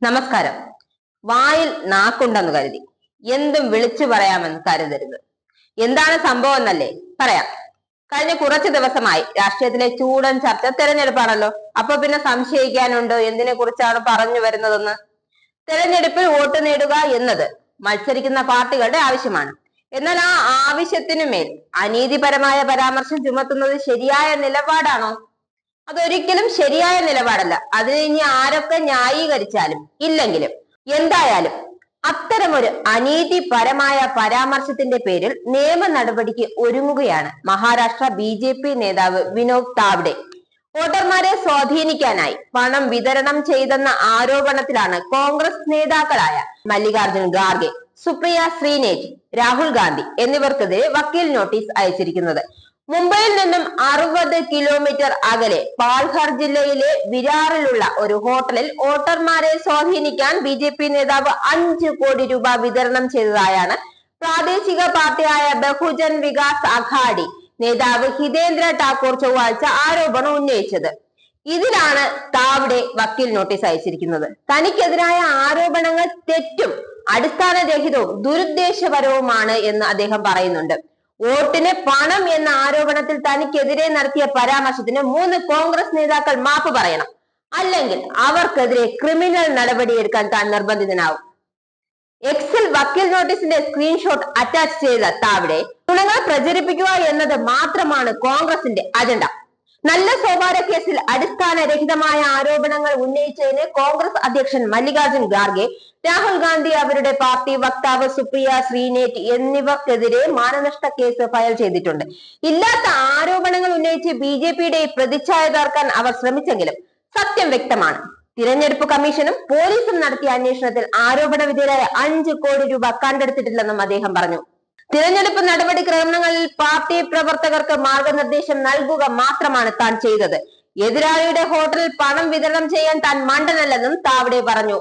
നമസ്കാരം. വായിൽ നാക്കുണ്ടെന്ന് കരുതി എന്തും വിളിച്ചു പറയാമെന്ന് കരുതരുത്. എന്താണ് സംഭവം എന്നല്ലേ പറയാം. കഴിഞ്ഞ കുറച്ചു ദിവസമായി രാഷ്ട്രീയത്തിലെ ചൂടൻ ചർച്ച തെരഞ്ഞെടുപ്പാണല്ലോ. അപ്പൊ പിന്നെ സംശയിക്കാനുണ്ട് എന്തിനെ കുറിച്ചാണ് പറഞ്ഞു വരുന്നതെന്ന്. തെരഞ്ഞെടുപ്പിൽ വോട്ട് നേടുക എന്നത് മത്സരിക്കുന്ന പാർട്ടികളുടെ ആവശ്യമാണ്. എന്നാൽ ആ ആവശ്യത്തിനുമേൽ അനീതിപരമായ പരാമർശം ചുമത്തുന്നത് ശരിയായ നിലപാടാണോ? അതൊരിക്കലും ശരിയായ നിലപാടല്ല. അതിന് ഇനി ആരൊക്കെ ന്യായീകരിച്ചാലും ഇല്ലെങ്കിലും എന്തായാലും അത്തരമൊരു അനീതിപരമായ പരാമർശത്തിന്റെ പേരിൽ നിയമ നടപടിക്ക് ഒരുങ്ങുകയാണ് മഹാരാഷ്ട്ര BJP നേതാവ് വിനോദ് താവ്ഡെ. വോട്ടർമാരെ സ്വാധീനിക്കാനായി പണം വിതരണം ചെയ്തെന്ന ആരോപണത്തിലാണ് കോൺഗ്രസ് നേതാക്കളായ മല്ലികാർജുൻ ഖാർഗെ, സുപ്രിയ ശ്രീനേറ്റ്, രാഹുൽ ഗാന്ധി എന്നിവർക്കെതിരെ വക്കീൽ നോട്ടീസ് അയച്ചിരിക്കുന്നത്. മുംബൈയിൽ നിന്നും 60 കിലോമീറ്റർ അകലെ പാൽഘർ ജില്ലയിലെ വിരാറിലുള്ള ഒരു ഹോട്ടലിൽ വോട്ടർമാരെ സ്വാധീനിക്കാൻ BJP നേതാവ് 5 കോടി രൂപ വിതരണം ചെയ്തതായാണ് പ്രാദേശിക പാർട്ടിയായ ബഹുജൻ വികാസ് അഘാഡി നേതാവ് ഹിതേന്ദ്ര ഠാക്കൂർ ചൊവ്വാഴ്ച ആരോപണം ഉന്നയിച്ചത്. ഇതിലാണ് താവ്ഡെ വക്കീൽ നോട്ടീസ് അയച്ചിരിക്കുന്നത്. തനിക്കെതിരായ ആരോപണങ്ങൾ തെറ്റും അടിസ്ഥാനരഹിതവും ദുരുദ്ദേശപരവുമാണ് എന്ന് അദ്ദേഹം പറയുന്നുണ്ട്. വോട്ടിന് പണം എന്ന ആരോപണത്തിൽ തനിക്കെതിരെ നടത്തിയ പരാമർശത്തിന് 3 കോൺഗ്രസ് നേതാക്കൾ മാപ്പ് പറയണം. അല്ലെങ്കിൽ അവർക്കെതിരെ ക്രിമിനൽ നടപടിയെടുക്കാൻ താൻ നിർബന്ധിതനാവും. എക്സിൽ വക്കീൽ നോട്ടീസിന്റെ സ്ക്രീൻഷോട്ട് അറ്റാച്ച് ചെയ്ത താവ്ഡെ നുണകൾ പ്രചരിപ്പിക്കുക എന്നത് മാത്രമാണ് കോൺഗ്രസിന്റെ അജണ്ട. നല്ല സോപാര കേസിൽ അടിസ്ഥാനരഹിതമായ ആരോപണങ്ങൾ ഉന്നയിച്ചതിന് കോൺഗ്രസ് അധ്യക്ഷൻ മല്ലികാർജുൻ ഖാർഗെ, രാഹുൽ ഗാന്ധി, അവരുടെ പാർട്ടി വക്താവ് സുപ്രിയ ശ്രീനേറ്റ് എന്നിവർക്കെതിരെ മാനനഷ്ട കേസ് ഫയൽ ചെയ്തിട്ടുണ്ട്. ഇല്ലാത്ത ആരോപണങ്ങൾ ഉന്നയിച്ച് BJPയുടെ പ്രതിച്ഛായ തകർക്കാൻ അവർ ശ്രമിച്ചെങ്കിലും സത്യം വ്യക്തമാണ്. തിരഞ്ഞെടുപ്പ് കമ്മീഷനും പോലീസും നടത്തിയ അന്വേഷണത്തിൽ ആരോപണ വിധേയരായ 5 കോടി രൂപ കണ്ടെടുത്തിട്ടില്ലെന്നും അദ്ദേഹം പറഞ്ഞു. തിരഞ്ഞെടുപ്പ് നടപടിക്രമങ്ങളിൽ പാർട്ടി പ്രവർത്തകർക്ക് മാർഗനിർദ്ദേശം നൽകുക മാത്രമാണ് താൻ ചെയ്തത്. എതിരാളിയുടെ ഹോട്ടലിൽ പണം വിതരണം ചെയ്യാൻ താൻ മണ്ടനല്ലെന്നും താവ്ഡെ പറഞ്ഞു.